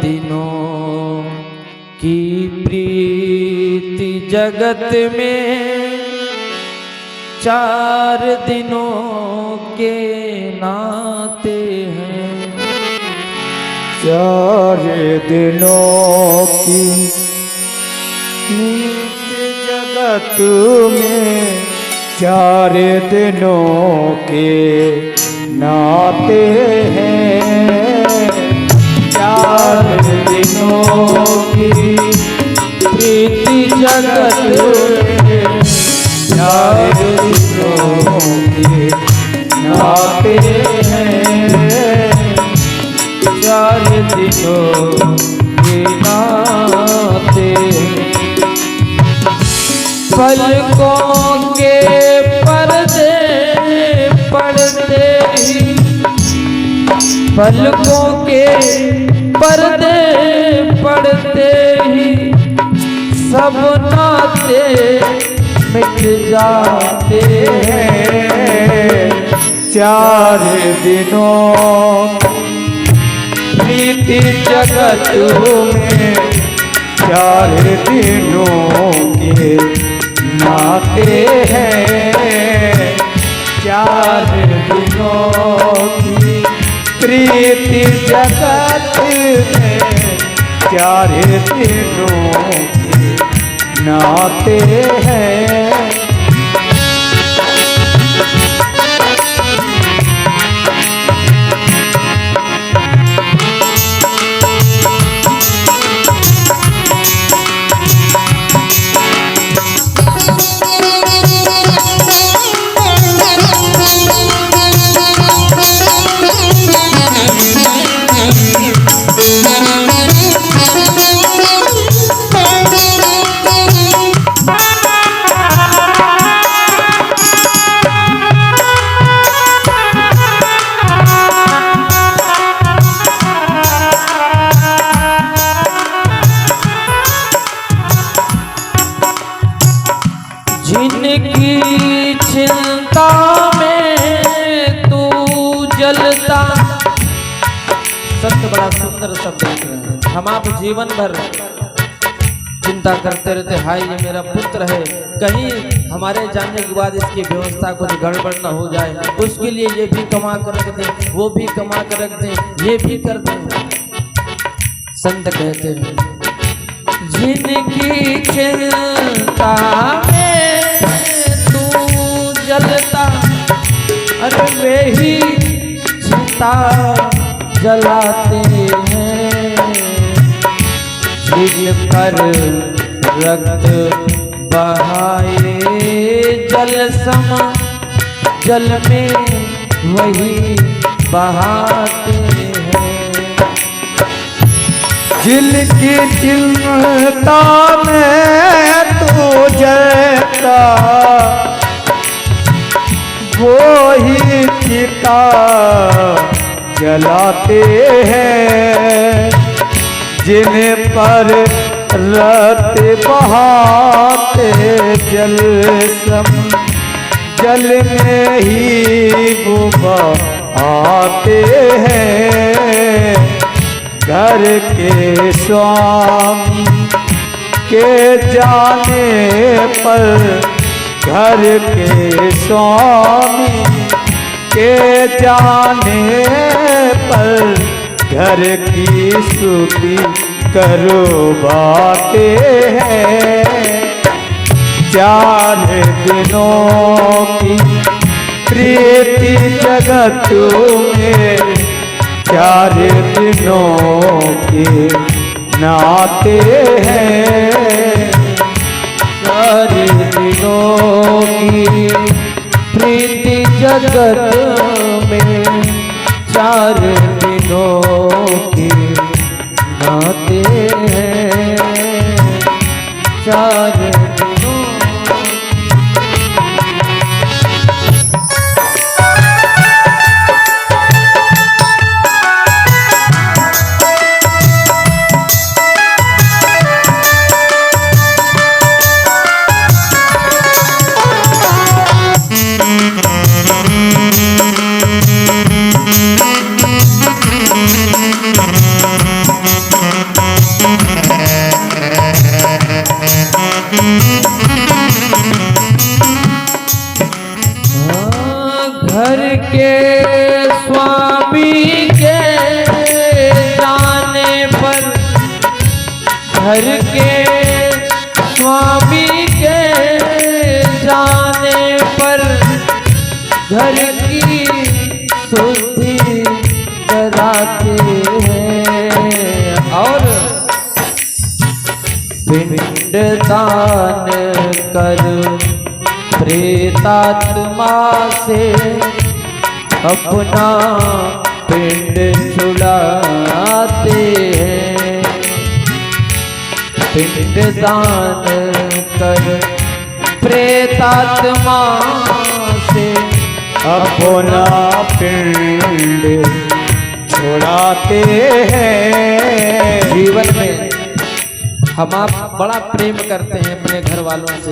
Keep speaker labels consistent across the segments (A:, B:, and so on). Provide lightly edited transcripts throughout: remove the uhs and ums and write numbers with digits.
A: दिनों की प्रीति जगत में, 4 दिनों के नाते हैं।
B: 4 दिनों की प्रीति जगत में, 4 दिनों के नाते हैं। 4 दिनों की प्रीति जगत में, 4 दिनों के नाते हैं। 4 दिनों के नाते हैं।
A: पलकों के पर्दे पड़ते ही, पलकों के पर्दे पड़ते ही, सब नाते मिट जाते
B: हैं। 4 दिनों प्रीति जगत में, 4 दिनों के नाते हैं। 4 दिनों की प्रीति जगत में, 4 दिनों के नाते हैं।
A: जिनकी चिंता में तू जलता। संत बड़ा सुंदर शब्द लिख रहे हैं। हम आप जीवन भर चिंता करते रहते, हाय ये मेरा पुत्र है, कहीं हमारे जाने के बाद इसकी व्यवस्था कुछ गड़बड़ न हो जाए, उसके लिए ये भी कमा कर रख दें, वो भी कमा कर रख दें, ये भी कर दें। संत कहते हैं जिनकी चिंता में तू जलता, अरे वे ही चिता जलाते हैं। जिन पर रक्त बहाए जल सम, जल में वही बहाते हैं।
B: जिनकी चिंता में तू जलता, वो ही चिता जलाते हैं। जिन पर रक्त बहाते जल सम, जल में ही वो बहाते हैं। घर के स्वामी के जाने पर, घर के स्वामी के जाने पर, घर की स्तुति करो बाते हैं। 4 दिनों की प्रीति जगत में, 4 दिनों के नाते हैं।
A: 4 दिनों की प्रीति जगत में, 4 दिनों के नाते हैं। 4 दिनों घर के स्वामी के जाने पर घर की शुद्धि कराते हैं और पिंड दान कर प्रेतात्मा से अपना पिंड छुड़ाते हैं। पिंड दान कर प्रेतात्मा से
B: अपना पिंड छुड़ाते हैं।
A: जीवन में हम आप बड़ा प्रेम करते हैं अपने घर वालों से।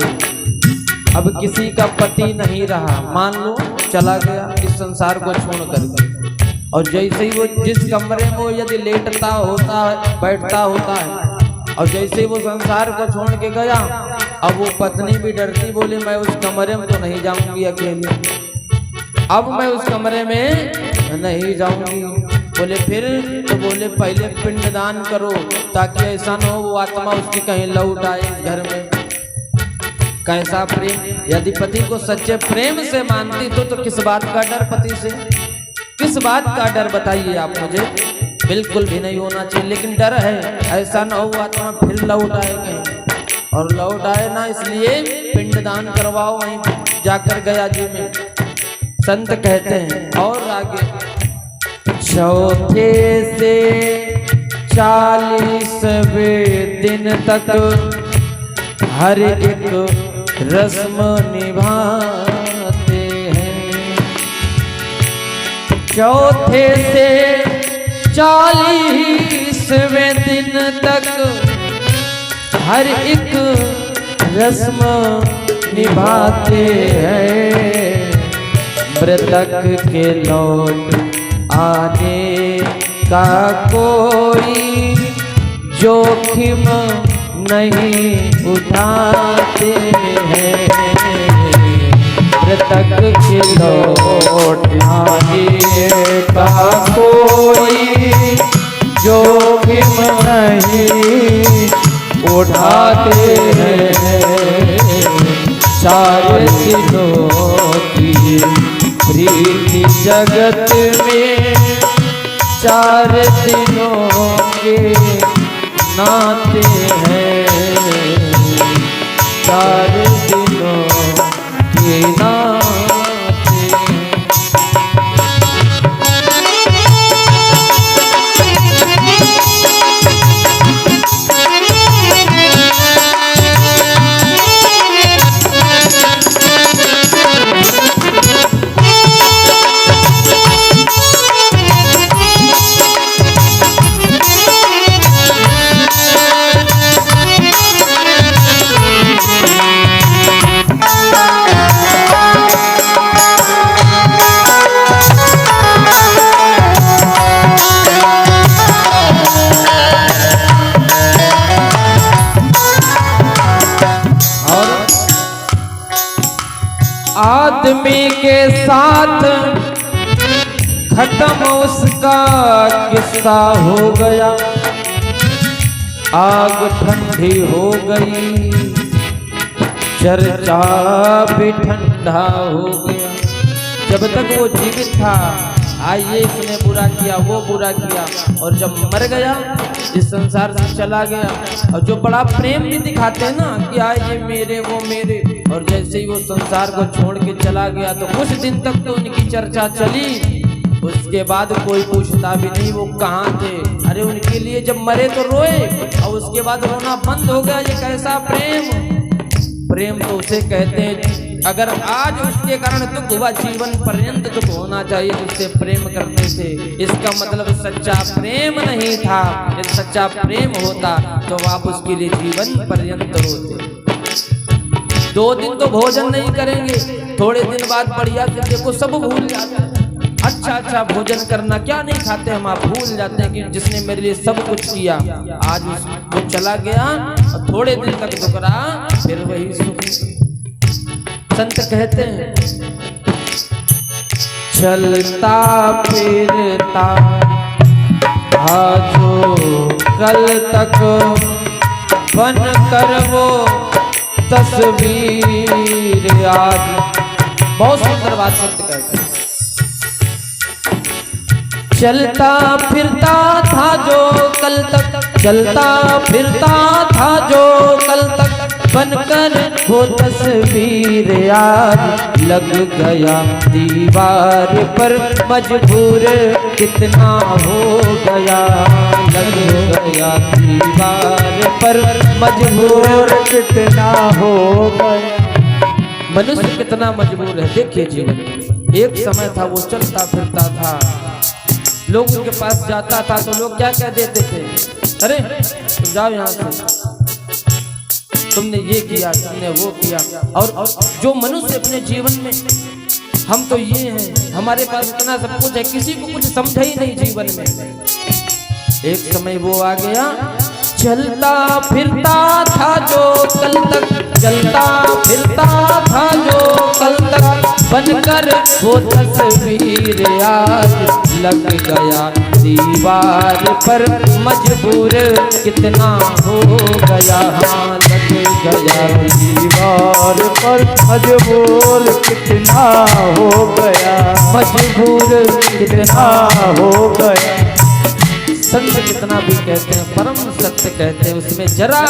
A: अब किसी का पति नहीं रहा, मान लो चला गया इस संसार को छोड़ करके, और जैसे ही वो जिस कमरे में वो यदि लेटता होता है, बैठता होता है, और जैसे ही वो संसार को छोड़ के गया, अब वो पत्नी भी डरती, बोली मैं उस कमरे में तो नहीं जाऊंगी अकेले, अब मैं उस कमरे में नहीं जाऊंगी। बोले फिर? तो बोले पहले पिंडदान करो ताकि ऐसा न हो वो आत्मा उसकी कहीं लौट आए इस घर में। कैसा प्रेम! यदि पति को सच्चे प्रेम से मानती तो किस बात का डर पति से? किस बात का डर बताइए आप मुझे? बिल्कुल भी नहीं होना चाहिए, लेकिन डर है ऐसा न हो आत्मा फिर लौट आए कहीं, और लौट आए ना, इसलिए पिंडदान करवाओ वहीं जाकर गया जी में। संत कहते हैं और आगे, चौथे से 40वें दिन तक हर एक रस्म निभाते हैं। चौथे से 40वें दिन तक हर एक रस्म निभाते हैं। मृतक के लौट आने का कोई जोखिम नहीं उठाते हैं। मृतक के लौट आने का कोई जोखिम नहीं उठाते हैं। 4 दिनों की प्रीति जगत में 4 दिनों के नाते हैं। 4 दिनों के नाते हैं। आदमी के साथ खत्म उसका किस्सा हो गया। आग ठंडी हो गई, चर्चा भी ठंडा हो गया। जब तक वो जीवित था, आइए इसने बुरा किया, वो बुरा किया, और जब मर गया, इस संसार से चला गया, और जो बड़ा प्रेम भी दिखाते हैं ना कि आए ये मेरे वो मेरे, और जैसे ही वो संसार को छोड़ के चला गया तो कुछ दिन तक तो उनकी चर्चा चली। उसके बाद कोई पूछता भी नहीं वो कहाँ थे। अरे उनके लिए जब मरे तो रोए, और उसके बाद रोना बंद हो गया। ये कैसा प्रेम! प्रेम तो उसे कहते हैं अगर आज उसके कारण दुख हुआ, जीवन पर्यंत दुख होना चाहिए जिससे प्रेम करते थे। इसका मतलब सच्चा प्रेम नहीं था। यदि सच्चा प्रेम होता तो आप उसके लिए जीवन पर्यंत रोते। 2 दिन तो भोजन नहीं करेंगे, थोड़े दिन बाद बढ़िया से देखो सब भूल जाते हैं। अच्छा भोजन करना क्या नहीं खाते हम, आप भूल जाते हैं कि जिसने मेरे लिए सब कुछ किया, आज वो चला गया और थोड़े दिन तक दुख रहा, फिर वही सुख। संत कहते हैं चलता फिरता था जो कल तक, बन कर वो तस्वीर याद। बहुत सुंदर बात संत कहते हैं। चलता फिरता था जो कल तक, चलता फिरता था जो कल तक, बनकर वो तस्वीर आज लग गया दीवार पर, मजबूर कितना हो गया, लग गया दीवार पर, मजबूर
B: कितना हो गया।
A: मनुष्य कितना मजबूर है। देखिए जीवन में एक समय था वो चलता फिरता था, लोगों के पास जाता था तो लोग क्या कह देते थे, अरे तुम जाओ यहाँ से, तुमने ये किया, तुमने वो किया। और जो मनुष्य अपने जीवन में हम तो ये हैं, हमारे पास इतना सब कुछ है, किसी को कुछ समझा ही नहीं जीवन में। एक समय वो आ गया, चलता फिरता था जो कल तक, चलता फिरता था जो कल तक, बनकर वो तस्वीर आज लग गया दीवार पर, मजबूर कितना हो गया, हाँ लग गया
B: दीवार पर, मजबूर कितना हो गया,
A: मजबूर कितना
B: हो गया।
A: संत कितना भी कहते हैं, परम सत्य कहते हैं, उसमें जरा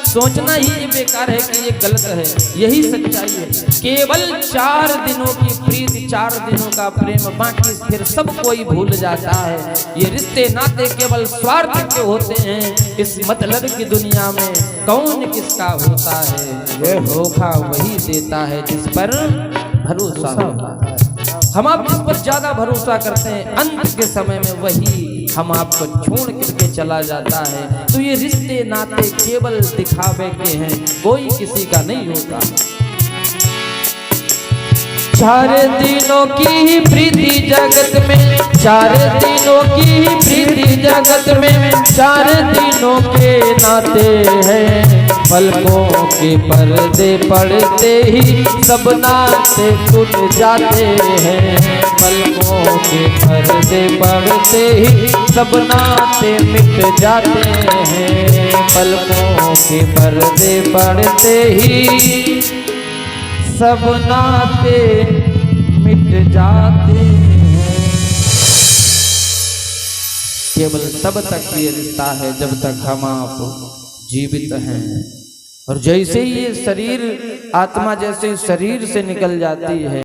A: सोचना ही ये बेकार है कि ये गलत है। यही सच्चाई है। केवल 4 दिनों की प्रीति, 4 दिनों का प्रेम, बाकी फिर सब कोई भूल जाता है। ये रिश्ते नाते केवल स्वार्थ के होते हैं। इस मतलब की दुनिया में कौन किसका होता है, ये धोखा वही देता है जिस पर भरोसा होता है। हम आप जिस पर ज्यादा भरोसा करते हैं, अंत के समय में वही हम आपको छोड़ करके चला जाता है। तो ये रिश्ते नाते केवल दिखावे के हैं, कोई किसी का नहीं होता। 4 दिनों की प्रीति जगत में, 4 दिनों की प्रीति जगत में, 4 दिनों के नाते हैं। पलकों के पर्दे पड़ते ही सब नाते टूट जाते हैं, पलकों के पर्दे पड़ते ही सब नाते मिट जाते हैं, पलकों के पर्दे पड़ते ही सब नाते मिट जाते हैं। केवल तब तक ये रिश्ता है जब तक हम आप जीवित हैं। और जैसे ही ये शरीर, आत्मा जैसे शरीर से निकल जाती है,